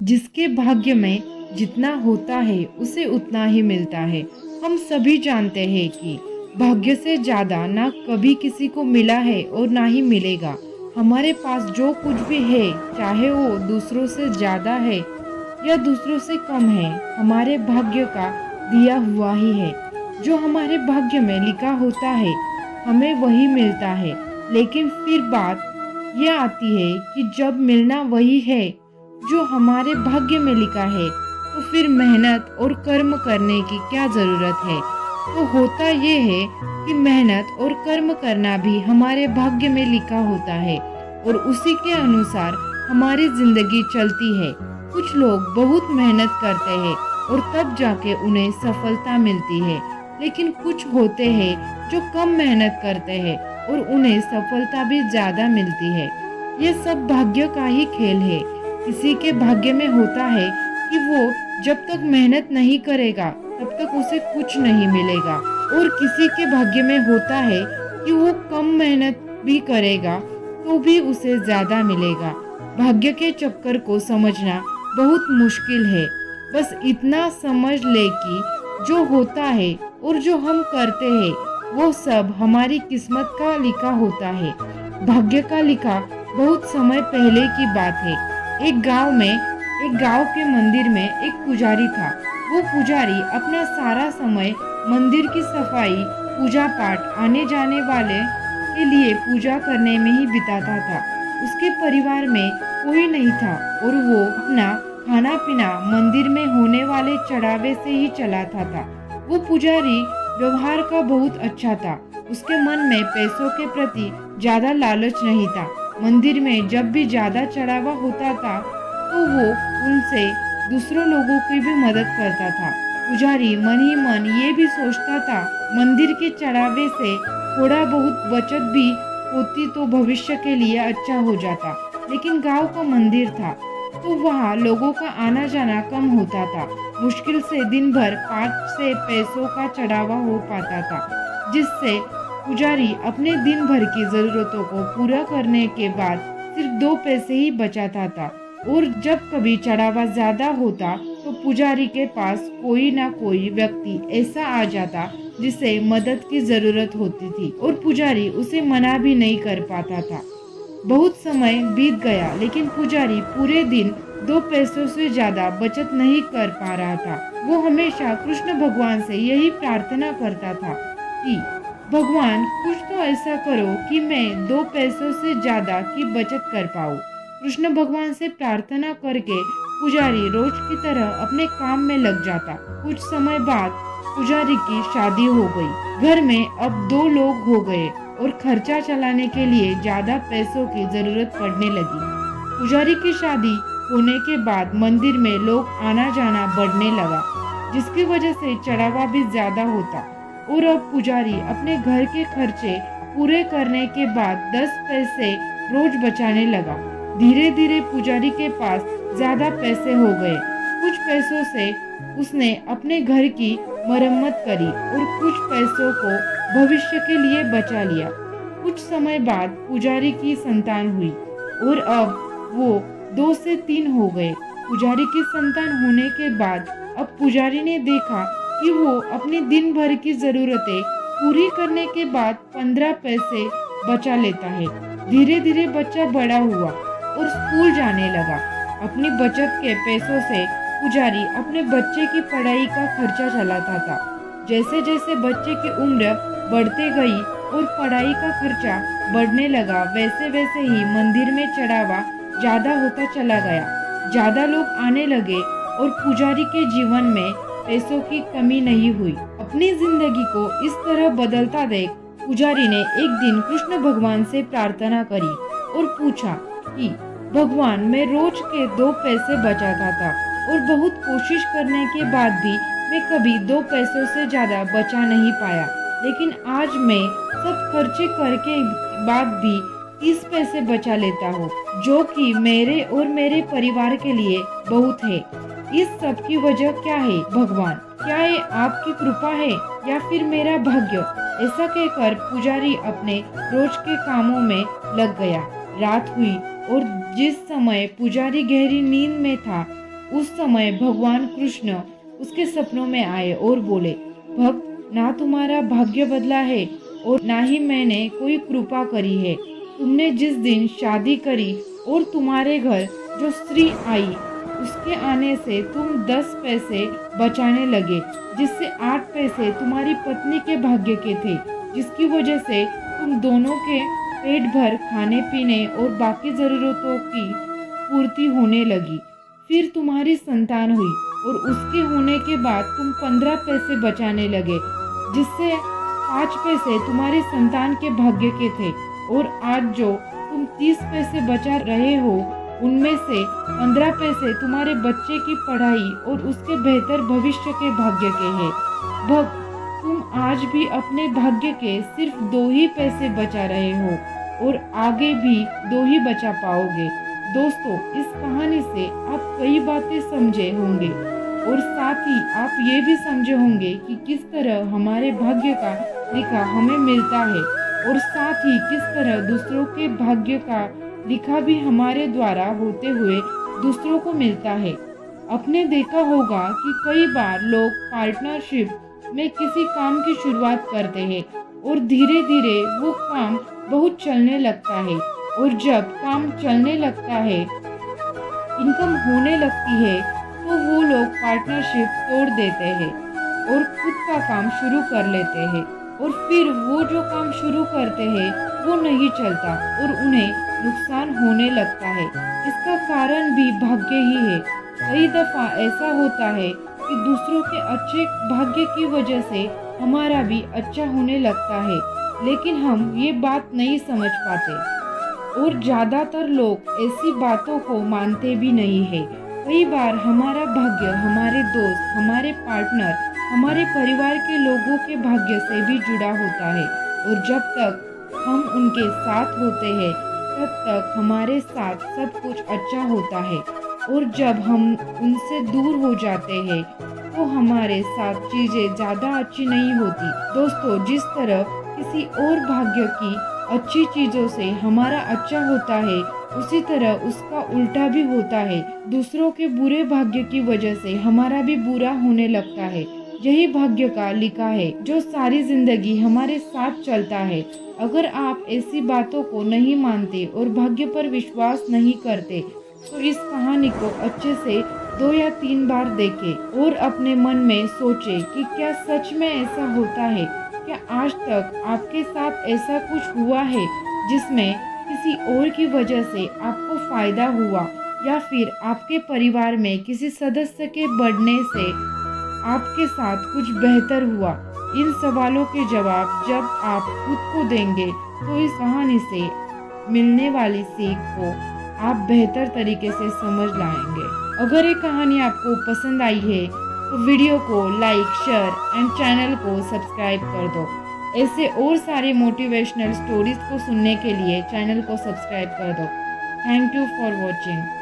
जिसके भाग्य में जितना होता है उसे उतना ही मिलता है। हम सभी जानते हैं कि भाग्य से ज़्यादा ना कभी किसी को मिला है और ना ही मिलेगा। हमारे पास जो कुछ भी है, चाहे वो दूसरों से ज़्यादा है या दूसरों से कम है, हमारे भाग्य का दिया हुआ ही है। जो हमारे भाग्य में लिखा होता है, हमें वही मिलता है। लेकिन फिर बात यह आती है कि जब मिलना वही है जो हमारे भाग्य में लिखा है, तो फिर मेहनत और कर्म करने की क्या ज़रूरत है। तो होता ये है कि मेहनत और कर्म करना भी हमारे भाग्य में लिखा होता है और उसी के अनुसार हमारी ज़िंदगी चलती है। कुछ लोग बहुत मेहनत करते हैं और तब जाके उन्हें सफलता मिलती है, लेकिन कुछ होते हैं जो कम मेहनत करते हैं और उन्हें सफलता भी ज़्यादा मिलती है। ये सब भाग्य का ही खेल है। किसी के भाग्य में होता है कि वो जब तक मेहनत नहीं करेगा तब तक उसे कुछ नहीं मिलेगा, और किसी के भाग्य में होता है कि वो कम मेहनत भी करेगा तो भी उसे ज़्यादा मिलेगा। भाग्य के चक्कर को समझना बहुत मुश्किल है। बस इतना समझ ले कि जो होता है और जो हम करते हैं वो सब हमारी किस्मत का लिखा होता है। भाग्य का लिखा बहुत समय पहले की बात है। एक गांव के मंदिर में एक पुजारी था। वो पुजारी अपना सारा समय मंदिर की सफाई, पूजा पाठ, आने जाने वाले के लिए पूजा करने में ही बिताता था। उसके परिवार में कोई नहीं था और वो अपना खाना पीना मंदिर में होने वाले चढ़ावे से ही चलाता था। वो पुजारी व्यवहार का बहुत अच्छा था। उसके मन में पैसों के प्रति ज्यादा लालच नहीं था। मंदिर में जब भी ज्यादा चढ़ावा होता था तो वो उनसे दूसरों लोगों की भी मदद करता था। पुजारी मन ही मन ये भी सोचता था, मंदिर के चढ़ावे से थोड़ा बहुत बचत भी होती तो भविष्य के लिए अच्छा हो जाता। लेकिन गांव का मंदिर था तो वहाँ लोगों का आना जाना कम होता था। मुश्किल से दिन भर 5 से पैसों का चढ़ावा हो पाता था, जिससे पुजारी अपने दिन भर की जरूरतों को पूरा करने के बाद सिर्फ 2 पैसे ही बचाता था। और जब कभी चढ़ावा ज्यादा होता तो पुजारी के पास कोई ना कोई व्यक्ति ऐसा आ जाता जिसे मदद की जरूरत होती थी और पुजारी उसे मना भी नहीं कर पाता था। बहुत समय बीत गया लेकिन पुजारी पूरे दिन 2 पैसों से ज्यादा बचत नहीं कर पा रहा था। वो हमेशा कृष्ण भगवान से यही प्रार्थना करता था कि भगवान कुछ तो ऐसा करो कि मैं 2 पैसों से ज्यादा की बचत कर पाऊँ। कृष्ण भगवान से प्रार्थना करके पुजारी रोज की तरह अपने काम में लग जाता। कुछ समय बाद पुजारी की शादी हो गई। घर में अब 2 लोग हो गए और खर्चा चलाने के लिए ज्यादा पैसों की जरूरत पड़ने लगी। पुजारी की शादी होने के बाद मंदिर में लोग आना जाना बढ़ने लगा, जिसकी वजह से चढ़ावा भी ज्यादा होता। और अब पुजारी अपने घर के खर्चे पूरे करने के बाद 10 पैसे रोज बचाने लगा। धीरे धीरे पुजारी के पास ज्यादा पैसे हो गए। कुछ पैसों से उसने अपने घर की मरम्मत करी और कुछ पैसों को भविष्य के लिए बचा लिया। कुछ समय बाद पुजारी की संतान हुई और अब वो 2 से 3 हो गए। पुजारी की संतान होने के बाद अब पुजारी ने देखा कि वो अपनी दिन भर की जरूरतें पूरी करने के बाद 15 पैसे बचा लेता है। धीरे धीरे बच्चा बड़ा हुआ और स्कूल जाने लगा। अपनी बचत के पैसों से पुजारी अपने बच्चे की पढ़ाई का खर्चा चलाता था। जैसे जैसे बच्चे की उम्र बढ़ते गई और पढ़ाई का खर्चा बढ़ने लगा, वैसे वैसे ही मंदिर में चढ़ावा ज्यादा होता चला गया। ज्यादा लोग आने लगे और पुजारी के जीवन में पैसों की कमी नहीं हुई। अपनी जिंदगी को इस तरह बदलता देख पुजारी ने एक दिन कृष्ण भगवान से प्रार्थना करी और पूछा कि भगवान, मैं रोज के 2 पैसे बचाता था और बहुत कोशिश करने के बाद भी मैं कभी 2 पैसों से ज्यादा बचा नहीं पाया। लेकिन आज मैं सब खर्चे करके बाद भी 30 पैसे बचा लेता हूँ, जो कि मेरे और मेरे परिवार के लिए बहुत है। इस सब की वजह क्या है भगवान? क्या ये आपकी कृपा है या फिर मेरा भाग्य? ऐसा कहकर पुजारी अपने रोज के कामों में लग गया। रात हुई और जिस समय पुजारी गहरी नींद में था उस समय भगवान कृष्ण उसके सपनों में आए और बोले, भक्त, ना तुम्हारा भाग्य बदला है और ना ही मैंने कोई कृपा करी है। तुमने जिस दिन शादी करी और तुम्हारे घर जो स्त्री आई, उसके आने से तुम 10 पैसे बचाने लगे, जिससे 8 पैसे तुम्हारी पत्नी के भाग्य के थे, जिसकी वजह से तुम दोनों के पेट भर खाने पीने और बाकी ज़रूरतों की पूर्ति होने लगी। फिर तुम्हारी संतान हुई और उसके होने के बाद तुम 15 पैसे बचाने लगे, जिससे 5 पैसे तुम्हारी संतान के भाग्य के थे, और आज जो तुम 30 पैसे बचा रहे हो, उनमें से 15 पैसे तुम्हारे बच्चे की पढ़ाई और उसके बेहतर भविष्य के भाग्य के हैं। भक्त, तुम आज भी अपने भाग्य के सिर्फ 2 ही पैसे बचा रहे हो और आगे भी 2 ही बचा पाओगे। दोस्तों, इस कहानी से आप कई बातें समझे होंगे और साथ ही आप ये भी समझे होंगे कि किस तरह हमारे भाग्य का लिखा हमें मिलता है और साथ ही किस तरह दूसरों के भाग्य का लिखा भी हमारे द्वारा होते हुए दूसरों को मिलता है। आपने देखा होगा कि कई बार लोग पार्टनरशिप में किसी काम की शुरुआत करते हैं और धीरे धीरे वो काम बहुत चलने लगता है, और जब काम चलने लगता है, इनकम होने लगती है, तो वो लोग पार्टनरशिप तोड़ देते हैं और खुद का काम शुरू कर लेते हैं, और फिर वो जो काम शुरू करते हैं वो नहीं चलता और उन्हें नुकसान होने लगता है। इसका कारण भी भाग्य ही है। कई दफ़ा ऐसा होता है कि दूसरों के अच्छे भाग्य की वजह से हमारा भी अच्छा होने लगता है, लेकिन हम ये बात नहीं समझ पाते और ज़्यादातर लोग ऐसी बातों को मानते भी नहीं है। कई बार हमारा भाग्य हमारे दोस्त, हमारे पार्टनर, हमारे परिवार के लोगों के भाग्य से भी जुड़ा होता है, और जब तक हम उनके साथ होते हैं तब तक हमारे साथ सब कुछ अच्छा होता है, और जब हम उनसे दूर हो जाते हैं तो हमारे साथ चीज़ें ज़्यादा अच्छी नहीं होती। दोस्तों, जिस तरह किसी और भाग्य की अच्छी चीज़ों से हमारा अच्छा होता है, उसी तरह उसका उल्टा भी होता है। दूसरों के बुरे भाग्य की वजह से हमारा भी बुरा होने लगता है। यही भाग्य का लिखा है जो सारी जिंदगी हमारे साथ चलता है। अगर आप ऐसी बातों को नहीं मानते और भाग्य पर विश्वास नहीं करते, तो इस कहानी को अच्छे से 2 या 3 बार देखें और अपने मन में सोचें कि क्या सच में ऐसा होता है। क्या आज तक आपके साथ ऐसा कुछ हुआ है जिसमें किसी और की वजह से आपको फ़ायदा हुआ, या फिर आपके परिवार में किसी सदस्य के बढ़ने से आपके साथ कुछ बेहतर हुआ? इन सवालों के जवाब जब आप खुद को देंगे तो इस कहानी से मिलने वाली सीख को आप बेहतर तरीके से समझ लाएंगे। अगर ये कहानी आपको पसंद आई है तो वीडियो को लाइक, शेयर एंड चैनल को सब्सक्राइब कर दो। ऐसे और सारे मोटिवेशनल स्टोरीज को सुनने के लिए चैनल को सब्सक्राइब कर दो। Thank you for watching.